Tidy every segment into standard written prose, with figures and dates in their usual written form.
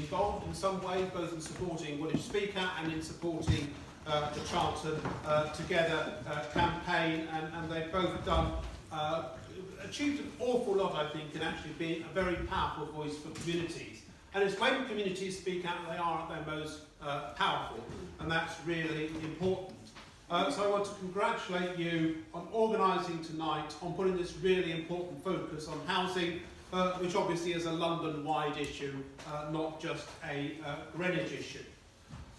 involved in some way, both in supporting Woolwich Speak Out and in supporting the Charlton Together campaign, and they've both done achieved an awful lot, I think, in actually being a very powerful voice for communities. And it's when communities speak out they are at their most powerful, and that's really important. So I want to congratulate you on organising tonight, on putting this really important focus on housing, which obviously is a London-wide issue, not just a Greenwich issue.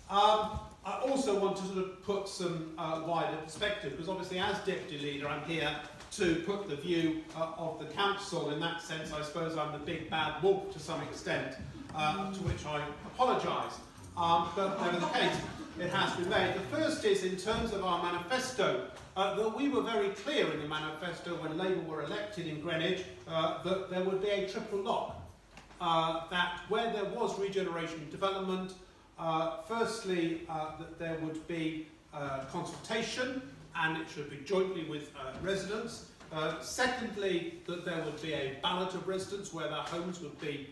I also want to sort of put some wider perspective, because obviously as Deputy Leader I'm here to put the view of the Council. In that sense, I suppose I'm the big bad wolf to some extent, to which I apologise. But never the case, it has been made. The first is in terms of our manifesto, that we were very clear in the manifesto when Labour were elected in Greenwich that there would be a triple lock. That where there was regeneration and development, firstly, that there would be consultation, and it should be jointly with residents. Secondly, that there would be a ballot of residents where their homes would be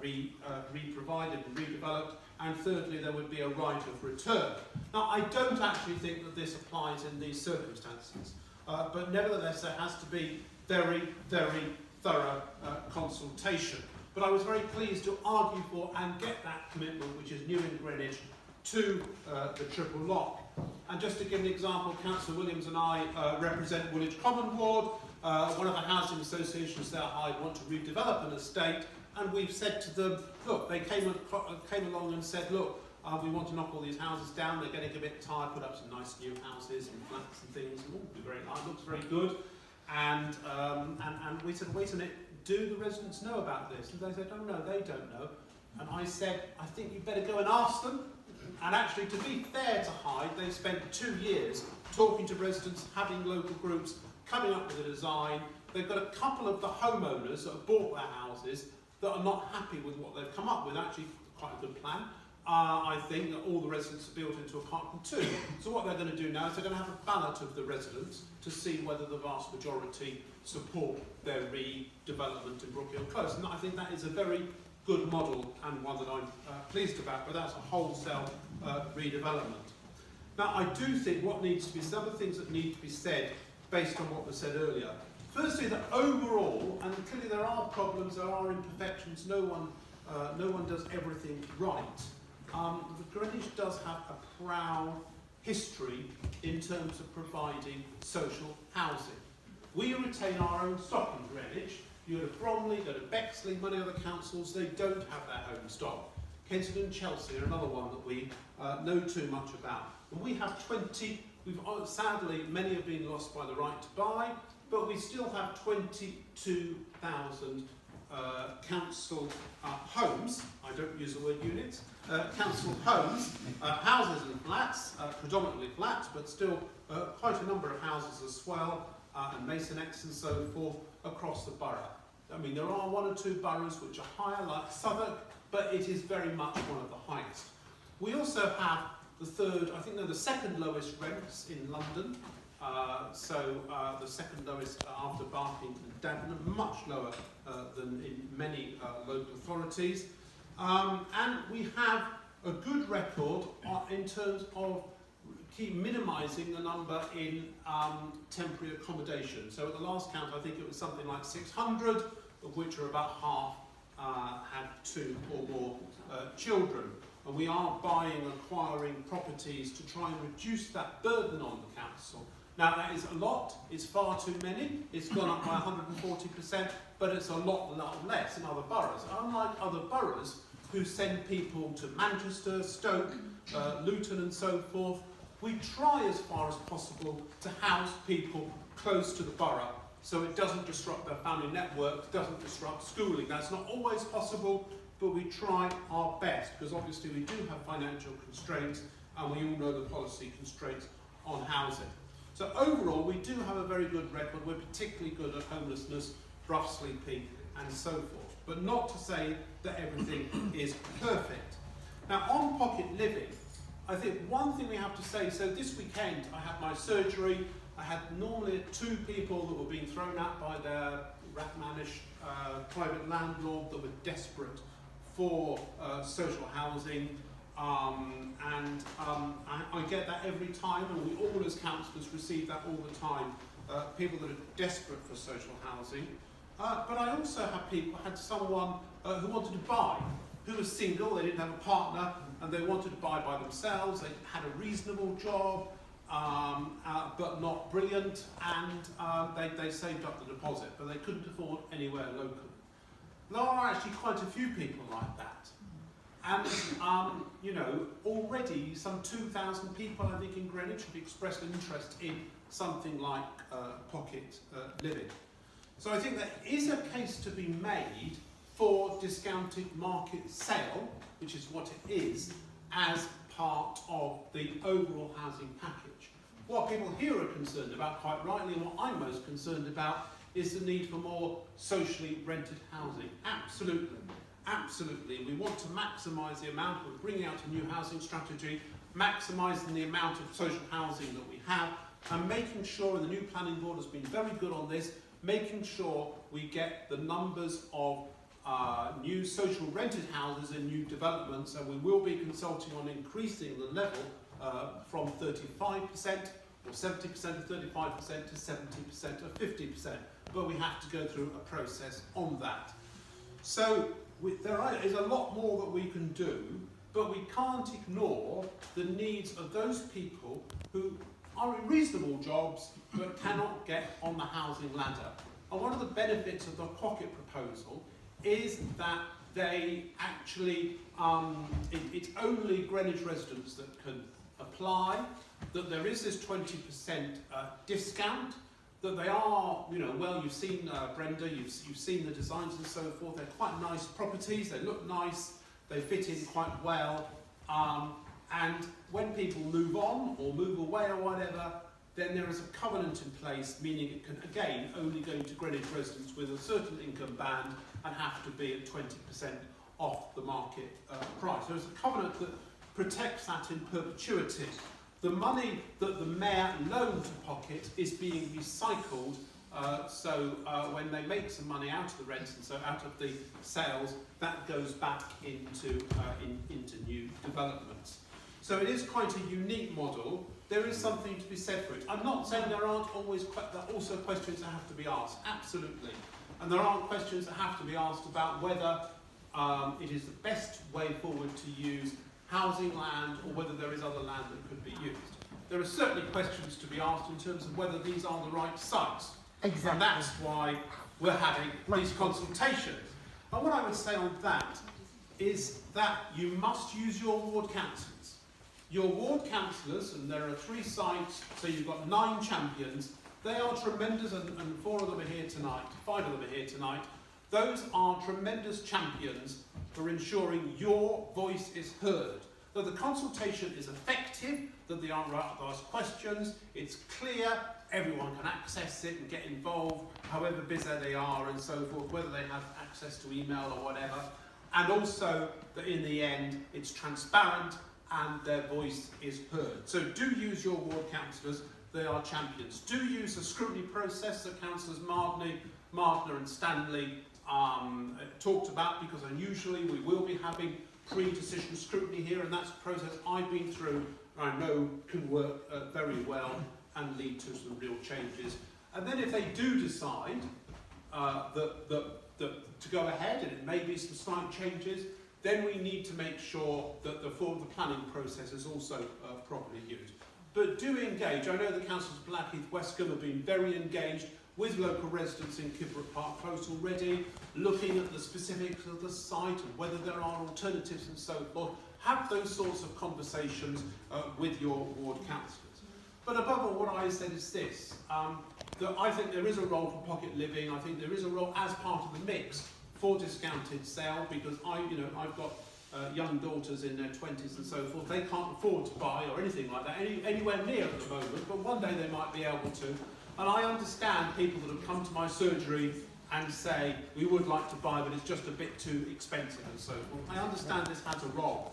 re-provided and redeveloped. And thirdly, there would be a right of return. Now, I don't actually think that this applies in these circumstances, but nevertheless, there has to be very, very thorough consultation. But I was very pleased to argue for and get that commitment, which is new in Greenwich, to the triple lock. And just to give an example, Councillor Williams and I represent Woolwich Common Ward. One of the housing associations there, I want to redevelop an estate, and we've said to them, look, they came along and said, look, we want to knock all these houses down, they're getting a bit tired, put up some nice new houses and flats and things, and it'll be very nice, looks very good. And we said, wait a minute, do the residents know about this? And they said, oh no, they don't know. And I said, I think you better go and ask them. And actually, to be fair to Hyde, they spent 2 years talking to residents, having local groups, coming up with a design. They've got a couple of the homeowners that have bought their houses that are not happy with what they've come up with. Actually, quite a good plan. I think that all the residents are built into apartment 2. So what they're going to do now is they're going to have a ballot of the residents to see whether the vast majority support their redevelopment in Brookhill Close. And I think that is a very good model and one that I'm pleased about, but that's a wholesale redevelopment. Now, I do think what needs to be, some of the things that need to be said based on what was said earlier. Firstly, that overall, and clearly there are problems, there are imperfections, no one does everything right. Greenwich does have a proud history in terms of providing social housing. We retain our own stock in Greenwich. You go to Bromley, go to Bexley, many other councils, they don't have their home stock. Kensington and Chelsea are another one that we know too much about. And we have 20, sadly, many have been lost by the right to buy, but we still have 22,000 council homes, I don't use the word units, council homes, houses and flats, predominantly flats, but still quite a number of houses as well, and maisonettes and so forth across the borough. I mean, there are 1 or 2 boroughs which are higher, like Southwark, but it is very much one of the highest. We also have the third, I think they're the second lowest rents in London, the second lowest after Barking and Dagenham, much lower than in many local authorities. And we have a good record in terms of keep minimising the number in temporary accommodation. So at the last count, I think it was something like 600, of which are about half had 2 or more children. And we are buying and acquiring properties to try and reduce that burden on the council. Now that is a lot, it's far too many, it's gone up by 140%, but it's a lot less in other boroughs. Unlike other boroughs who send people to Manchester, Stoke, Luton and so forth, we try as far as possible to house people close to the borough so it doesn't disrupt their family network, doesn't disrupt schooling. That's not always possible, but we try our best because obviously we do have financial constraints and we all know the policy constraints on housing. So overall, we do have a very good record. We're particularly good at homelessness, rough sleeping and so forth. But not to say that everything is perfect. Now on pocket living, I think one thing we have to say, so this weekend I had my surgery. I had normally 2 people that were being thrown out by their Ratmanish private landlord that were desperate for social housing, and I get that every time, and we all as councillors receive that all the time, people that are desperate for social housing. But I also had someone who wanted to buy, who was single, they didn't have a partner, and they wanted to buy by themselves. They had a reasonable job, but not brilliant, and they saved up the deposit, but they couldn't afford anywhere local. There are actually quite a few people like that. And, you know, already some 2,000 people, I think, in Greenwich have expressed an interest in something like pocket living. So I think there is a case to be made for discounted market sale, which is what it is, as part of the overall housing package. What people here are concerned about, quite rightly, and what I'm most concerned about, is the need for more socially rented housing. Absolutely. Absolutely. We want to maximise the amount, we're bringing out a new housing strategy, maximising the amount of social housing that we have, and making sure, and the new planning board has been very good on this, making sure we get the numbers of new social rented houses in new developments, and we will be consulting on increasing the level from 35% or 70% of 35% to 70% of 50%. But we have to go through a process on that. So there is a lot more that we can do, but we can't ignore the needs of those people who are in reasonable jobs but cannot get on the housing ladder. And one of the benefits of the pocket proposal is that they actually, it's only Greenwich residents that can apply, that there is this 20% discount, that they are, you know, well, you've seen Brenda, you've seen the designs and so forth. They're quite nice properties, they look nice, they fit in quite well, and when people move on or move away or whatever, then there is a covenant in place, meaning it can again only go to Greenwich residents with a certain income band and have to be at 20% off the market price. There is a covenant that protects that in perpetuity. The money that the mayor loaned to Pocket is being recycled, so when they make some money out of the rents and so out of the sales, that goes back into new developments. So it is quite a unique model. There is something to be said for it. I'm not saying there aren't always there are also questions that have to be asked, absolutely. And there aren't questions that have to be asked about whether it is the best way forward to use housing land or whether there is other land that could be used. There are certainly questions to be asked in terms of whether these are the right sites. Exactly. And that's why we're having these consultations. And what I would say on that is that you must use your ward councillors. Your ward councillors, and there are 3 sites, so you've got 9 champions. They are tremendous, and 4 of them are here tonight, 5 of them are here tonight. Those are tremendous champions for ensuring your voice is heard, that the consultation is effective, that they aren't right to ask questions, it's clear, everyone can access it and get involved, however busy they are and so forth, whether they have access to email or whatever, and also that in the end it's transparent and their voice is heard. So do use your ward councillors, they are champions. Do use the scrutiny process that councillors Gardner and Stanley talked about, because unusually we will be having pre-decision scrutiny here, and that's a process I've been through and I know can work very well and lead to some real changes. And then if they do decide to go ahead, and it may be some slight changes, then we need to make sure that the planning process is also properly used. But do engage. I know the councils of Blackheath, Westcombe have been very engaged with local residents in Kidbrooke Park Close already, looking at the specifics of the site and whether there are alternatives and so forth. Have those sorts of conversations with your ward councillors. But above all, what I said is this, that I think there is a role for pocket living. I think there is a role as part of the mix for discounted sale, because I've got young daughters in their 20s and so forth. They can't afford to buy or anything like that anywhere near at the moment, but one day they might be able to. And I understand people that have come to my surgery and say, we would like to buy, but it's just a bit too expensive and so forth. I understand this has a role.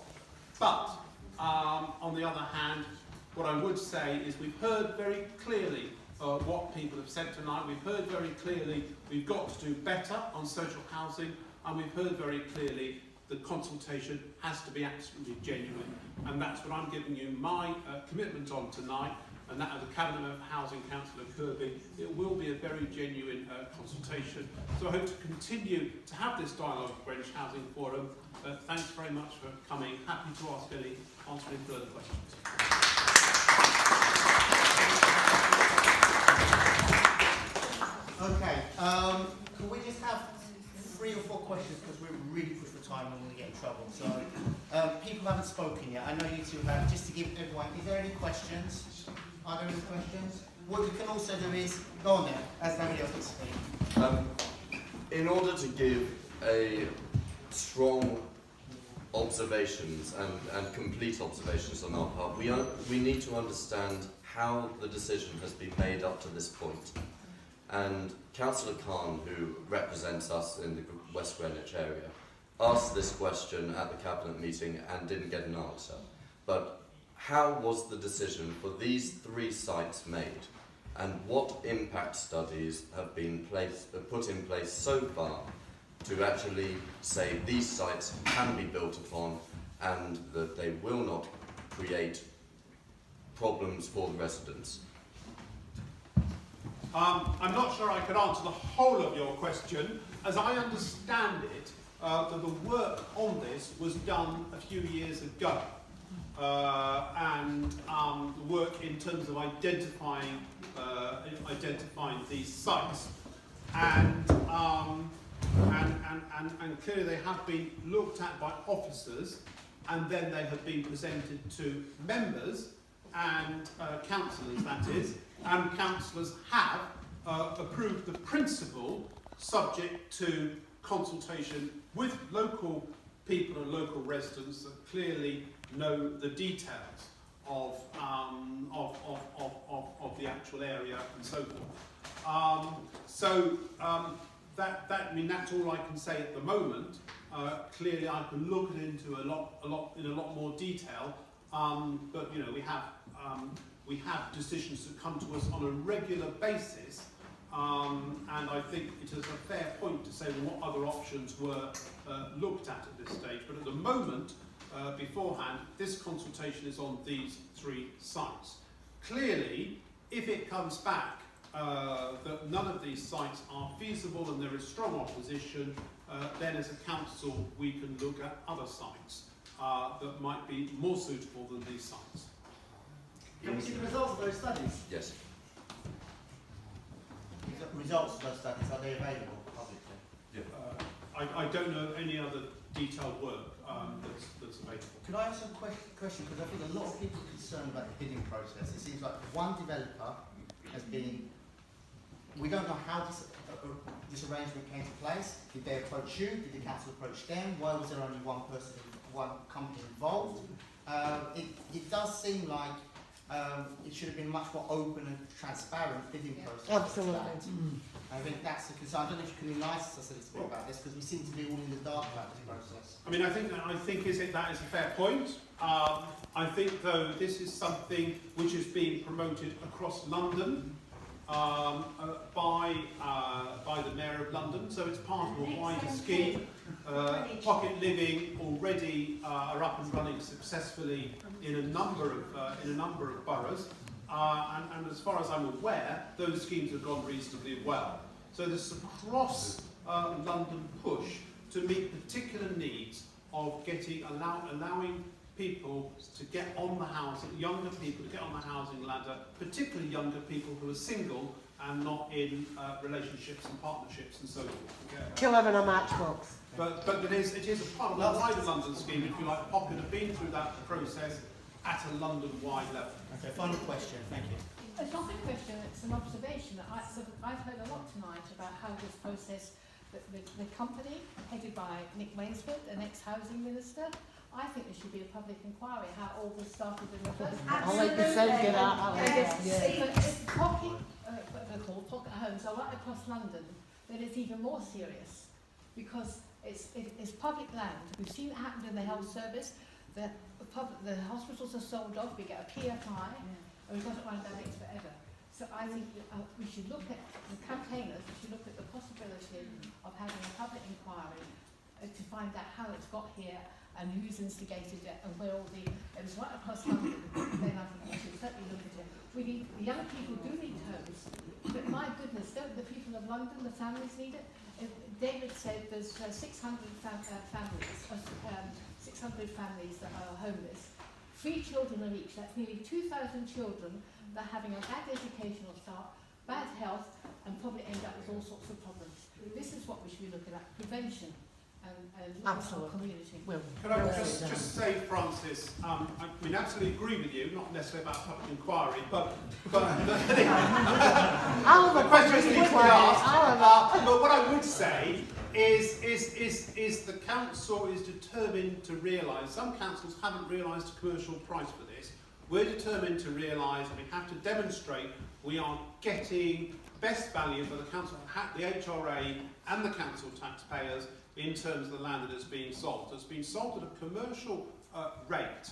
But on the other hand, what I would say is we've heard very clearly what people have said tonight. We've heard very clearly we've got to do better on social housing, and we've heard very clearly the consultation has to be absolutely genuine, and that's what I'm giving you my commitment on tonight, and that as a Cabinet Member for Housing Councillor Kirby, it will be a very genuine consultation. So I hope to continue to have this dialogue at Greenwich Housing Forum. Thanks very much for coming. Happy to answer any further questions. Okay, can we just have 3 or 4 questions, because we're really pushed for time and we're going to get in trouble. So, people haven't spoken yet. I know you two have. Just to give everyone, is there any questions? Are there any questions? What you can also do is, go on there, as nobody else can speak. In order to give a strong observations and complete observations on our part, we need to understand how the decision has been made up to this point. And Councillor Khan, who represents us in the West Greenwich area, asked this question at the Cabinet meeting and didn't get an answer. But how was the decision for these 3 sites made? And what impact studies have been put in place so far to actually say these sites can be built upon and that they will not create problems for the residents? I'm not sure I could answer the whole of your question. As I understand it, that the work on this was done a few years ago. And the work in terms of identifying these sites. And clearly they have been looked at by officers, and then they have been presented to members and councillors, that is, and councillors have approved the principle subject to consultation with local people and local residents that clearly know the details of the actual area and so forth. I mean, that's all I can say at the moment. Clearly, I can look into in a lot more detail. But you know, we have decisions that come to us on a regular basis, and I think it is a fair point to say what other options were looked at this stage. But at the moment, beforehand, this consultation is on these 3 sites. Clearly, if it comes back that none of these sites are feasible and there is strong opposition, then as a council we can look at other sites that might be more suitable than these sites. Can we see the results of those studies? Yes. Results of those studies, are they available publicly? Yeah. I don't know any other detailed work that's available. Could I ask a question? Because I think a lot of people are concerned about the bidding process. It seems like one developer has been... We don't know how this arrangement came to place. Did they approach you? Did the council approach them? Why was there only one company involved? It does seem like it should have been much more open and transparent bidding process. Absolutely. I think that's the concern. I don't know if you can enlighten us a little bit about this, because we seem to be all in the dark about this process. I mean, I think that is a fair point. I think, though, this is something which is being promoted across London by the Mayor of London, so it's part of a wider scheme. Pocket Living already are up and running successfully in a number of boroughs, and as far as I'm aware, those schemes have gone reasonably well. So there's a cross London push to meet particular needs of allowing people to get on the housing, younger people to get on the housing ladder, particularly younger people who are single and not in relationships and partnerships and so forth. Kill having a matchbox. But it is a part of the wider London scheme, if you like. Pocket have been through that process at a London-wide level. Okay, final question. Thank you. It's not a question, it's an observation. I've heard a lot tonight about how this process, the company headed by Nick Wainsford, an ex-housing minister, I think there should be a public inquiry how all this started in the first place. I'll let the same get out. But if pocket homes are right across London, then it's even more serious, because it's public land. We've seen it happen in the health service. The hospitals are sold off, we get a PFI, and we doesn't run down forever. So I think we should look at the campaigners, we should look at the possibility of having a public inquiry to find out how it's got here and who's instigated it and where all the, it was right across London, then I think we should certainly look at it. We need, the young people do need homes, but my goodness, don't the people of London, the families need it? David said there's 600 families, 600 families that are homeless. 3 children are each, that's nearly 2,000 children that are having a bad educational start, bad health, and probably end up with all sorts of problems. This is what we should be looking at, prevention and Absolutely. community. Well, Could I just say, Francis, I mean, absolutely agree with you, not necessarily about public inquiry, but I'll the questions need to be asked. asked. But what I would say is the council is determined to realise, some councils haven't realised the commercial price for this. We're determined to realise, and we have to demonstrate we are getting best value for the council, the HRA and the council taxpayers in terms of the land that is being sold. So it's been sold at a commercial rate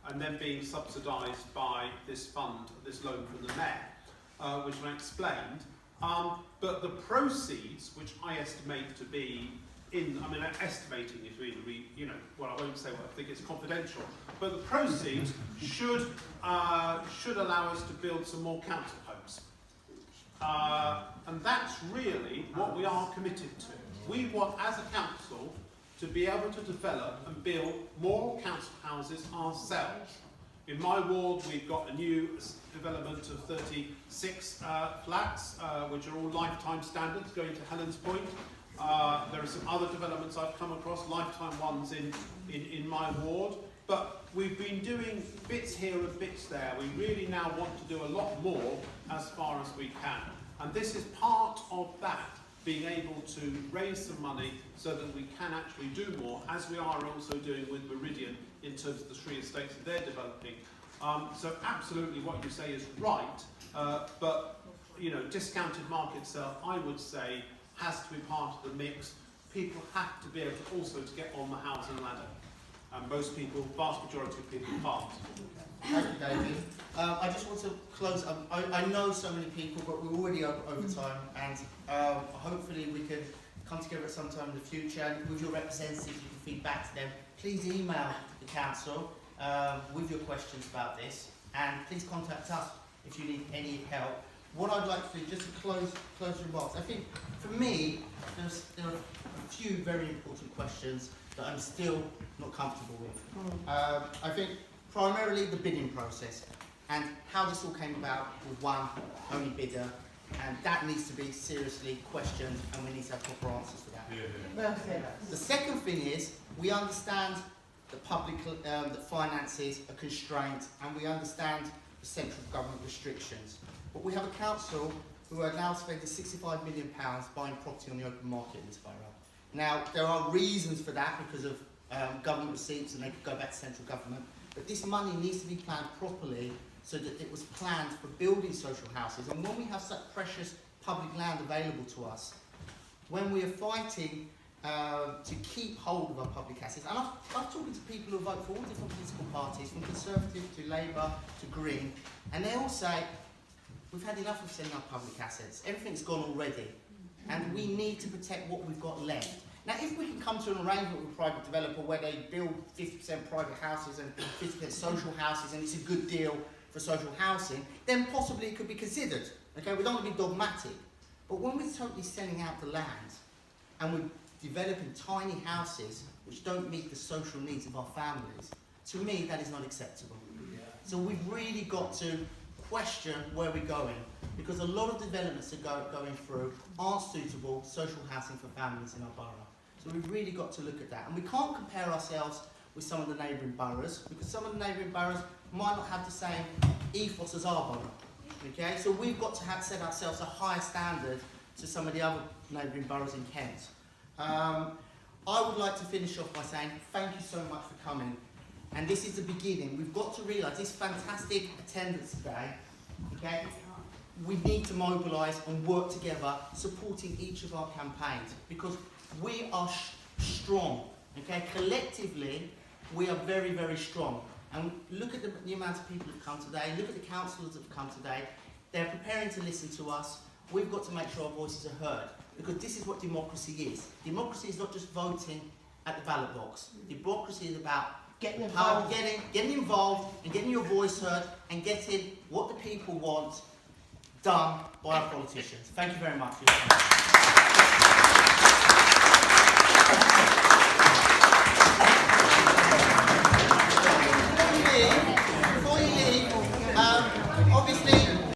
and then being subsidised by this fund, this loan from the Mayor, which I explained. But the proceeds, which I estimate to be estimating is really, well, I won't say what I think, it's confidential, but the proceeds should allow us to build some more council homes. And that's really what we are committed to. We want, as a council, to be able to develop and build more council houses ourselves. In my ward, we've got a new development of 36 flats, which are all lifetime standards, going to Helen's point. There are some other developments I've come across, lifetime ones in my ward. But we've been doing bits here and bits there. We really now want to do a lot more as far as we can. And this is part of that, being able to raise some money so that we can actually do more, as we are also doing with Meridian in terms of the 3 estates that they're developing. So absolutely what you say is right, but discounted market sale, I would say, has to be part of the mix. People have to be able to also to get on the housing ladder. And most people, vast majority of people can't. Thank you, David. I just want to close. I know so many people, but we're already over time, and hopefully we can come together at some time in the future. And with your representatives, you can feed back to them. Please email the council with your questions about this, and please contact us if you need any help. What I'd like to do, just to close remarks, I think for me, there are a few very important questions that I'm still not comfortable with. I think primarily the bidding process and how this all came about with one only bidder, and that needs to be seriously questioned, and we need to have proper answers for that. Well said. The second thing is, we understand that that finances are constrained, and we understand the central government restrictions. But we have a council who are now spending £65 million buying property on the open market in this borough. Now, there are reasons for that because of government receipts, and they could go back to central government. But this money needs to be planned properly so that it was planned for building social houses. And when we have such precious public land available to us, when we are fighting to keep hold of our public assets, and I've talked to people who vote for all different political parties, from Conservative to Labour to Green, and they all say, we've had enough of selling our public assets. Everything's gone already, and we need to protect what we've got left. Now, if we can come to an arrangement with a private developer where they build 50% private houses and 50% social houses, and it's a good deal for social housing, then possibly it could be considered. Okay, we don't want to be dogmatic. But when we're totally selling out the land and we're developing tiny houses which don't meet the social needs of our families, to me that is not acceptable. So we've really got to question where we're going, because a lot of developments that are going through aren't suitable social housing for families in our borough. So we've really got to look at that. And we can't compare ourselves with some of the neighbouring boroughs, because some of the neighbouring boroughs might not have the same ethos as our borough. Okay? So we've got to set ourselves a higher standard to some of the other neighbouring boroughs in Kent. I would like to finish off by saying thank you so much for coming. And this is the beginning. We've got to realise this fantastic attendance today, okay? We need to mobilise and work together, supporting each of our campaigns, because we are strong, okay? Collectively, we are very, very strong. And look at the amount of people who have come today, look at the councillors that have come today. They're preparing to listen to us. We've got to make sure our voices are heard, because this is what democracy is. Democracy is not just voting at the ballot box. Democracy is about Getting power, involved. getting involved and getting your voice heard and getting what the people want done by our politicians. Thank you very much for your time.